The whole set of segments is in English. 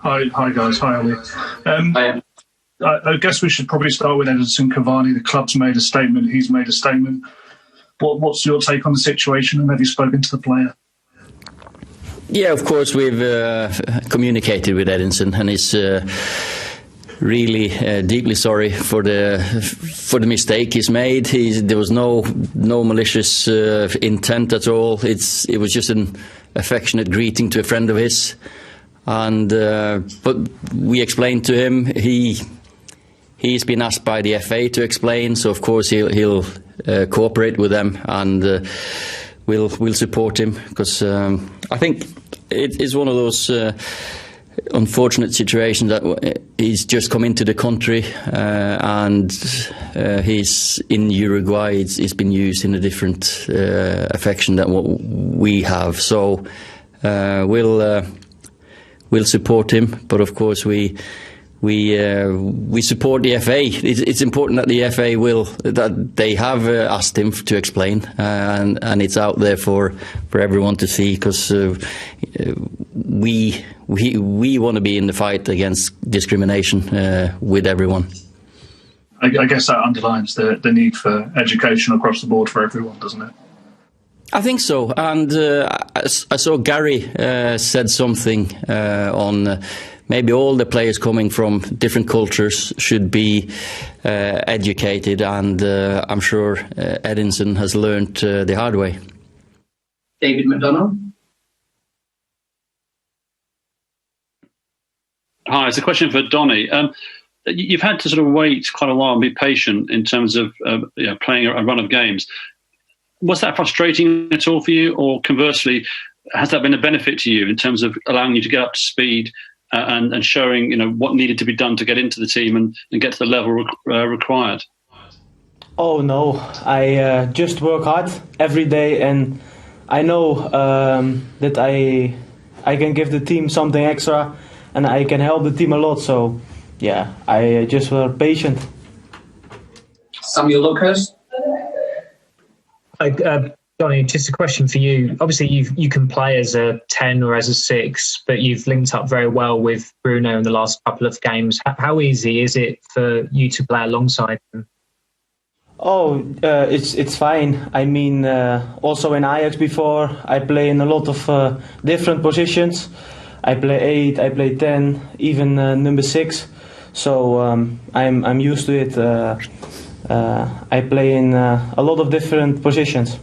Hi guys. Hi Ollie. Hi. I guess we should probably start with Edinson Cavani. The club's made a statement. He's made a statement. What's your take on the situation, and have you spoken to the player? Yeah, of course we've communicated with Edinson, and he's really deeply sorry for the mistake he's made. There was no malicious intent at all. It was just an affectionate greeting to a friend of his, and but we explained to him. He's been asked by the FA to explain, so of course he'll cooperate with them, and we'll support him, because I think it is one of those unfortunate situations that he's just come into the country, and he's in Uruguay. He's been used in a different affection than what we have. So we'll support him, but of course we support the FA. It's important that the FA that they have asked him to explain, and it's out there for everyone to see, because we want to be in the fight against discrimination with everyone. I guess that underlines the need for education across the board for everyone, doesn't it? I think so, and I saw Gary said something on. Maybe all the players coming from different cultures should be educated, and I'm sure Edinson has learned the hard way. David McDonald. Hi, it's a question for Donny. You've had to sort of wait quite a while and be patient in terms of playing a run of games. Was that frustrating at all for you, or conversely, has that been a benefit to you in terms of allowing you to get up to speed and showing what needed to be done to get into the team and get to the level required? Oh no, I just work hard every day, and I know that I can give the team something extra, and I can help the team a lot. So yeah, I just were patient. Samuel Lucas. Donny, just a question for you. Obviously, you can play as a 10 or as a 6, but you've linked up very well with Bruno in the last couple of games. How easy is it for you to play alongside him? Oh, it's fine. I mean, also in Ajax before, I play in a lot of different positions. I play 8, I play 10, even number 6. So I'm used to it. I play in a lot of different positions.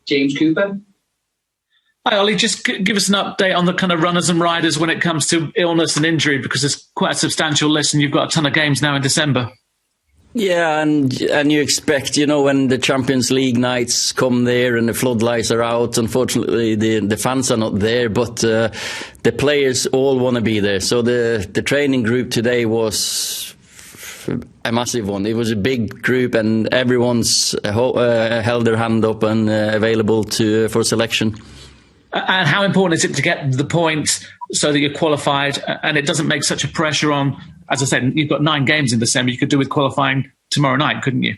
James Cooper. Hi, Ollie. Just give us an update on the kind of runners and riders when it comes to illness and injury, because it's quite a substantial list and you've got a ton of games now in December. Yeah, and you expect, when the Champions League nights come there and the floodlights are out, unfortunately the fans are not there, but the players all want to be there. So the training group today was a massive one. It was a big group, and everyone's held their hand up and available for selection. And how important is it to get the points so that you're qualified, and it doesn't make such a pressure on? As I said, you've got 9 games in December. You could do with qualifying tomorrow night, couldn't you?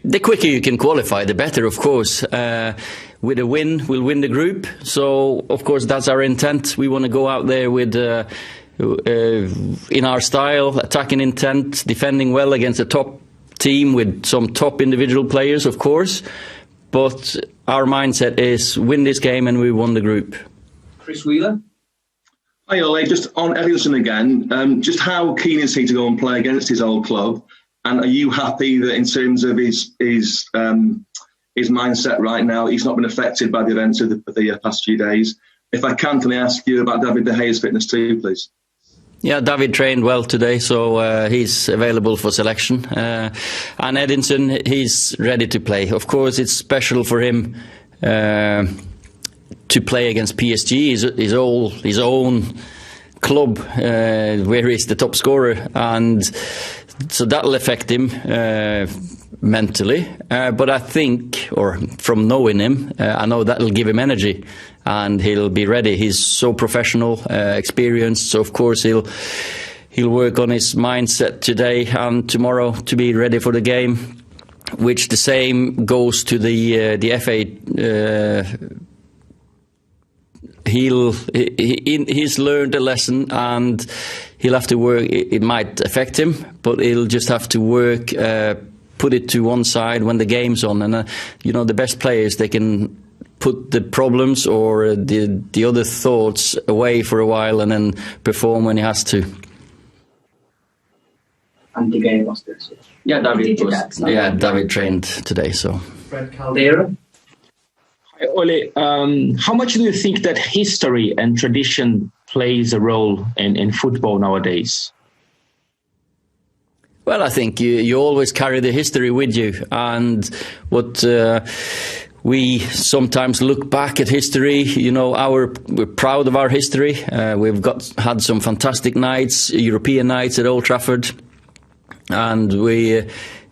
The quicker you can qualify, the better, of course. With a win, we'll win the group. So, of course, that's our intent. We want to go out there with in our style, attacking intent, defending well against a top team with some top individual players, of course. But our mindset is win this game and we won the group. Chris Wheeler. Hi Ole, just on Edinson again, just how keen is he to go and play against his old club? And are you happy that in terms of his mindset right now, he's not been affected by the events of the past few days? If I can I ask you about David De Gea's fitness too, please? Yeah, David trained well today, so he's available for selection. And Edinson, he's ready to play. Of course, it's special for him to play against PSG, his own club, where he's the top scorer, and so that'll affect him mentally. But I think, or from knowing him, I know that'll give him energy, and he'll be ready. He's so professional, experienced, so of course he'll work on his mindset today and tomorrow to be ready for the game. Which the same goes to the FA he's learned a lesson, and he'll have to work. It might affect him, but he'll just have to work, put it to one side when the game's on. And the best players, they can put the problems or the other thoughts away for a while and then perform when he has to. And the game was this. Yeah, David trained today. So Fred Caldera. Hi, Ole, how much do you think that history and tradition plays a role in football nowadays? Well, I think you always carry the history with you, and what we sometimes look back at history. We're proud of our history. We've had some fantastic nights, European nights at Old Trafford, and we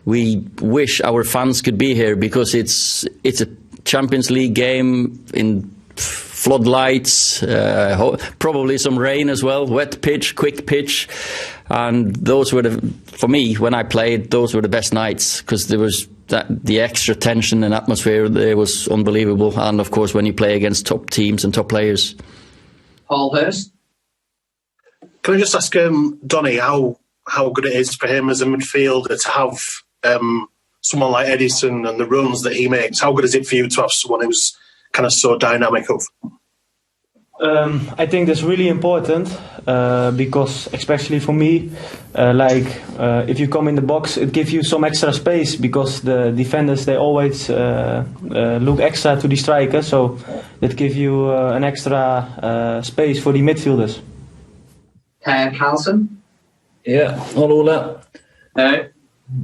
wish our fans could be here because it's a Champions League game in floodlights, probably some rain as well, wet pitch, quick pitch, and those were for me, when I played, those were the best nights because there was the extra tension and atmosphere there was unbelievable, and of course when you play against top teams and top players. Paul Hurst. Can I just ask Donny how good it is for him as a midfielder to have someone like Edison and the runs that he makes? How good is it for you to have someone who's kind of so dynamic up? I think that's really important because, especially for me, if you come in the box, it gives you some extra space because the defenders, they always look extra to the striker, so that gives you an extra space for the midfielders. Carlson. Yeah, hello, Ole.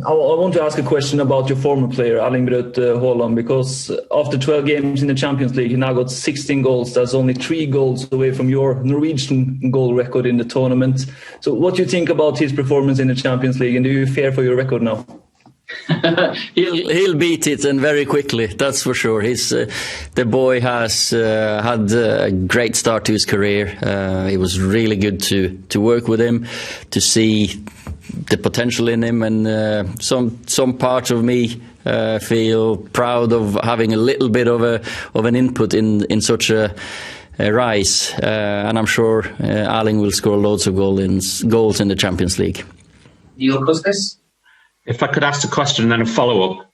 I want to ask a question about your former player, Erling Braut Haaland, because after 12 games in the Champions League, he now got 16 goals. That's only 3 goals away from your Norwegian goal record in the tournament. So what do you think about his performance in the Champions League, and do you fear for your record now? He'll beat it, and very quickly, that's for sure. The boy has had a great start to his career. It was really good to work with him, to see the potential in him, and some part of me feel proud of having a little bit of an input in such a rise, and I'm sure Erling will score loads of goals in the Champions League. Neil Custis. If I could ask the question and then a follow-up.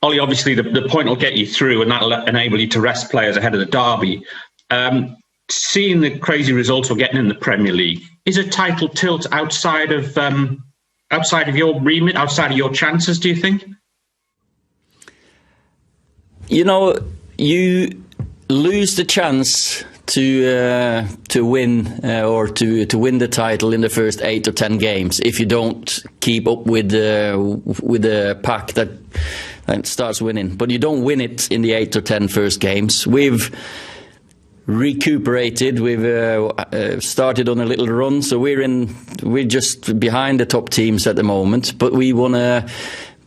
Ollie, obviously the point will get you through and that'll enable you to rest players ahead of the derby. Seeing the crazy results we're getting in the Premier League, is a title tilt outside of your remit, outside of your chances, do you think? You lose the chance to win or to win the title in the first 8 or 10 games if you don't keep up with the pack that starts winning. But you don't win it in the 8 or 10 first games. We've recuperated. We've started on a little run, so we're just behind the top teams at the moment. But we want to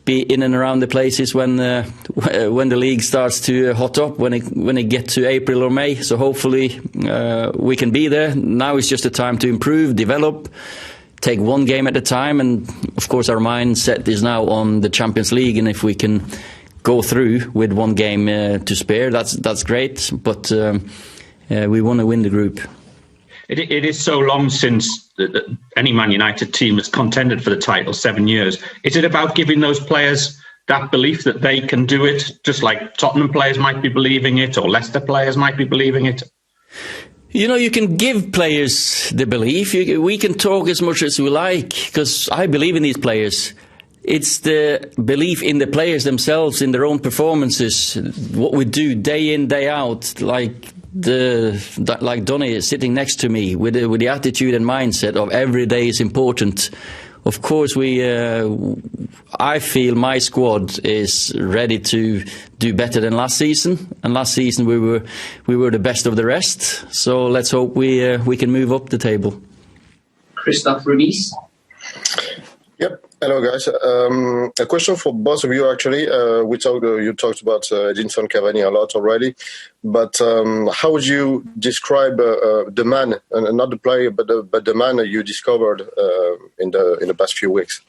be in and around the places when the league starts to hot up, when it get to April or May. So hopefully we can be there. Now is just a time to improve, develop, take one game at a time, and of course our mindset is now on the Champions League. And if we can go through with one game to spare, that's great. But we want to win the group. It is so long since any Man United team has contended for the title, 7 years. Is it about giving those players that belief that they can do it, just like Tottenham players might be believing it or Leicester players might be believing it? You can give players the belief. We can talk as much as we like, because I believe in these players. It's the belief in the players themselves, in their own performances, what we do day in, day out, like Donny is sitting next to me with the attitude and mindset of every day is important. Of course, I feel my squad is ready to do better than last season, and last season we were the best of the rest. So let's hope we can move up the table. Christoph Ruiz. Yep. Hello, guys. A question for both of you, actually. You talked about Edinson Cavani a lot already, but how would you describe the man, and not the player, but the man you discovered in the past few weeks?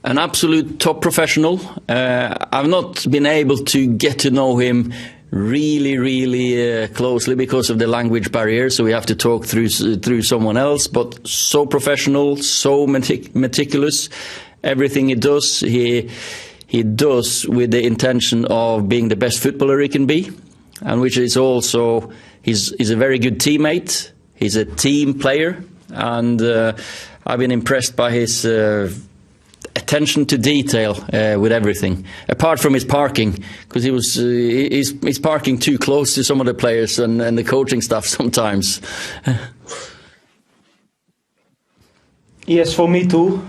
An absolute top professional. I've not been able to get to know him really closely because of the language barrier, so we have to talk through someone else, but so professional, so meticulous. Everything he does, he does with the intention of being the best footballer he can be, and which is also, he's a very good teammate, he's a team player, and I've been impressed by his attention to detail with everything, apart from his parking, because he's parking too close to some of the players and the coaching staff sometimes. Yes, for me too.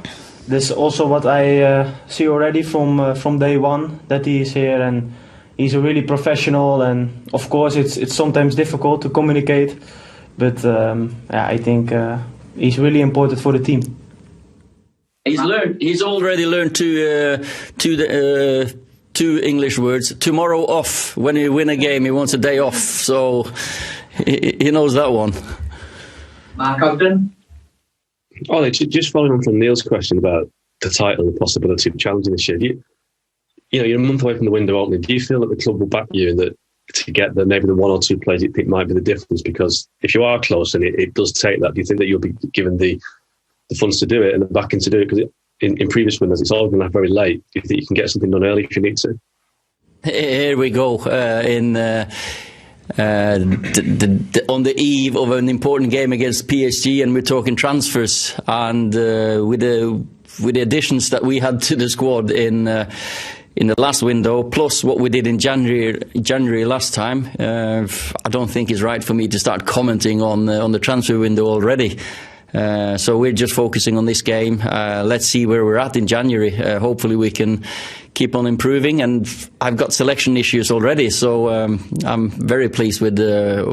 This is also what I see already from day one, that he is here, and he's a really professional, and of course it's sometimes difficult to communicate, but I think he's really important for the team. He's already learned two English words. Tomorrow off. When you win a game, he wants a day off. So he knows that one. Mark Ogden. Oh, just following on from Neil's question about the title and the possibility of challenging this year. You're a month away from the window opening. Do you feel that the club will back you and that to get maybe the one or two players you think might be the difference? Because if you are close and it does take that, do you think that you'll be given the funds to do it and the backing to do it? Because in previous windows, it's all been very late. Do you think you can get something done early if you need to? Here we go. On the eve of an important game against PSG, and we're talking transfers, and with the additions that we had to the squad in the last window, plus what we did in January last time, I don't think it's right for me to start commenting on the transfer window already. So we're just focusing on this game. Let's see where we're at in January. Hopefully we can keep on improving, and I've got selection issues already, so I'm very pleased with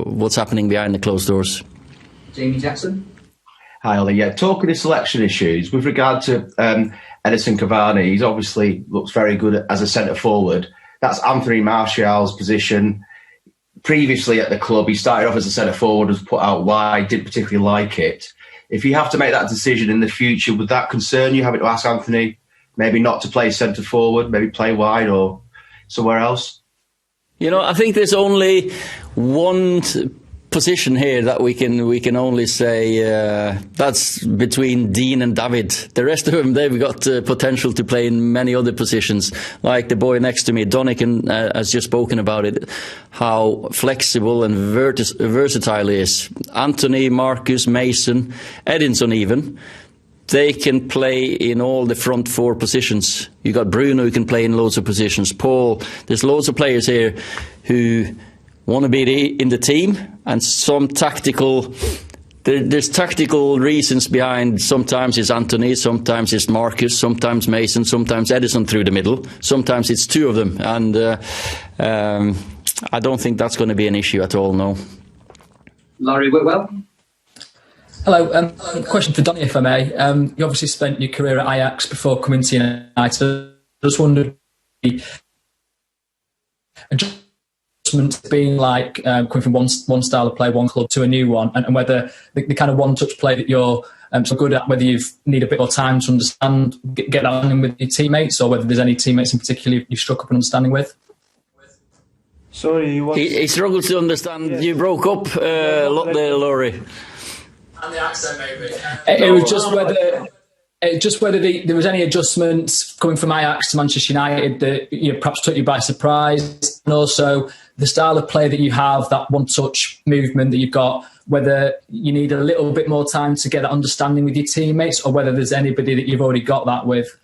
what's happening behind the closed doors. Jamie Jackson. Hi, Ollie. Yeah, talking of selection issues, with regard to Edinson Cavani, he's obviously looks very good as a centre forward. That's Anthony Martial's position. Previously at the club, he started off as a centre forward, was put out wide, didn't particularly like it. If you have to make that decision in the future, would that concern you, having to ask Anthony maybe not to play centre forward, maybe play wide or somewhere else? I think there's only one position here that we can only say that's between Dean and David. The rest of them, they've got potential to play in many other positions. Like the boy next to me, Donican, has just spoken about it, how flexible and versatile he is. Anthony, Marcus, Mason, Edinson even, they can play in all the front four positions. You got Bruno who can play in loads of positions. Paul, there's loads of players here who want to be in the team, and some tactical. There's tactical reasons behind. Sometimes it's Anthony, sometimes it's Marcus, sometimes Mason, sometimes Edinson through the middle. Sometimes it's two of them, and I don't think that's going to be an issue at all. No. Laurie Whitwell. Hello. Question for Donny, if I may. You obviously spent your career at Ajax before coming to United. I just wondered, adjustment being like coming from one style of play, one club to a new one, and whether the kind of one-touch play that you're so good at, whether you need a bit more time to understand, get that in with your teammates, or whether there's any teammates in particular you've struck up an understanding with. Sorry, he struggles to understand. Yes. You broke up a lot there, Laurie. And the accent, maybe. It was just whether there was any adjustments coming from Ajax to Manchester United that perhaps took you by surprise, and also the style of play that you have, that one-touch movement that you've got, whether you need a little bit more time to get that understanding with your teammates, or whether there's anybody that you've already got that with.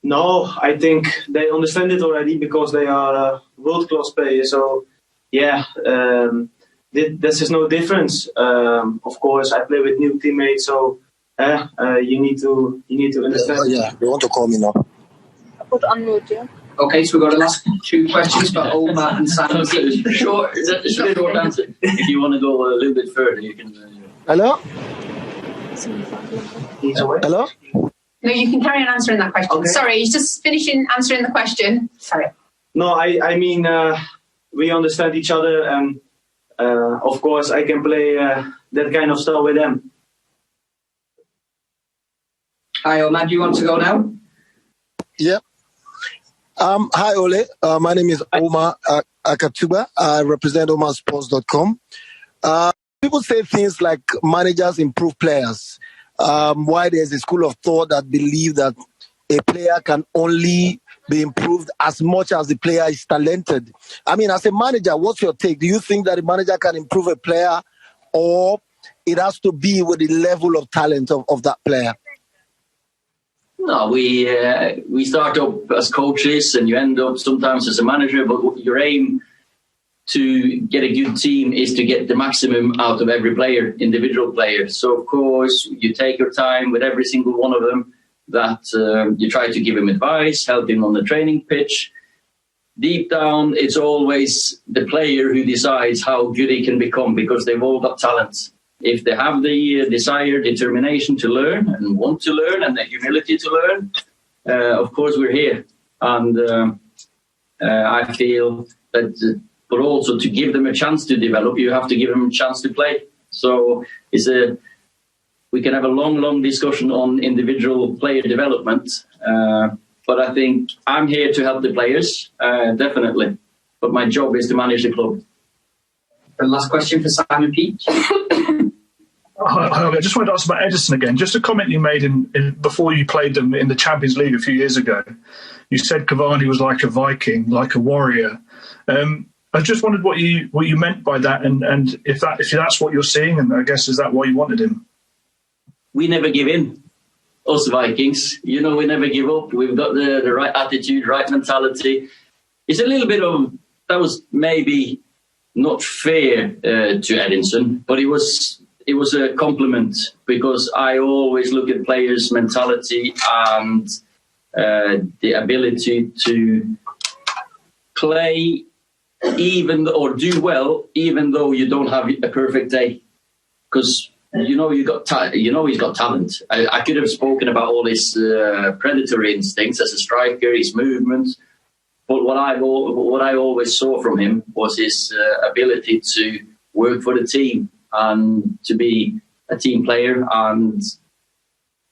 No, I think they understand it already because they are world-class players. So, yeah, this is no difference. Of course, I play with new teammates, so you need to understand. Yeah, they want to call me now. I put unmute, yeah. Okay, so we've got the last two questions for Omar and Sam. Short answer. If you want to go a little bit further, you can. Hello? Hello? No, you can carry on answering that question. Okay. Sorry, he's just finishing answering the question. Sorry. No, I mean, we understand each other, and of course, I can play that kind of style with them. Hi, Omar, do you want to go now? Yeah. Hi, Ole. My name is Omar Akatuba. I represent omarsports.com. People say things like managers improve players. Why there's a school of thought that believe that a player can only be improved as much as the player is talented. I mean, as a manager, what's your take? Do you think that a manager can improve a player, or it has to be with the level of talent of that player? No, we start up as coaches and you end up sometimes as a manager, but your aim to get a good team is to get the maximum out of every player, individual player. So, of course, you take your time with every single one of them, that you try to give him advice, help him on the training pitch. Deep down, it's always the player who decides how good he can become, because they've all got talent. If they have the desire, determination to learn and want to learn and the humility to learn, of course, we're here. And I feel that, but also to give them a chance to develop, you have to give them a chance to play. So we can have a long discussion on individual player development, but I think I'm here to help the players, definitely. But my job is to manage the club. The last question for Simon Peach. I just wanted to ask about Ederson again. Just a comment you made before you played them in the Champions League a few years ago. You said Cavani was like a Viking, like a warrior. I just wondered what you meant by that, and if that's what you're seeing, and I guess is that why you wanted him? We never give in, us Vikings. You know, we never give up. We've got the right attitude, right mentality. It's a little bit of, that was maybe not fair to Edinson, but it was a compliment, because I always look at players' mentality and the ability to play or do well, even though you don't have a perfect day, because he's got talent. I could have spoken about all his predatory instincts as a striker, his movements, but what I always saw from him was his ability to work for the team and to be a team player. And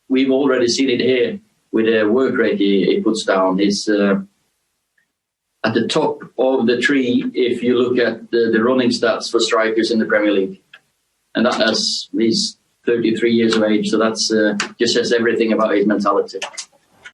we've already seen it here with the work rate he puts down. He's at the top of the tree if you look at the running stats for strikers in the Premier League. And he's 33 years of age, so that's just says everything about his mentality.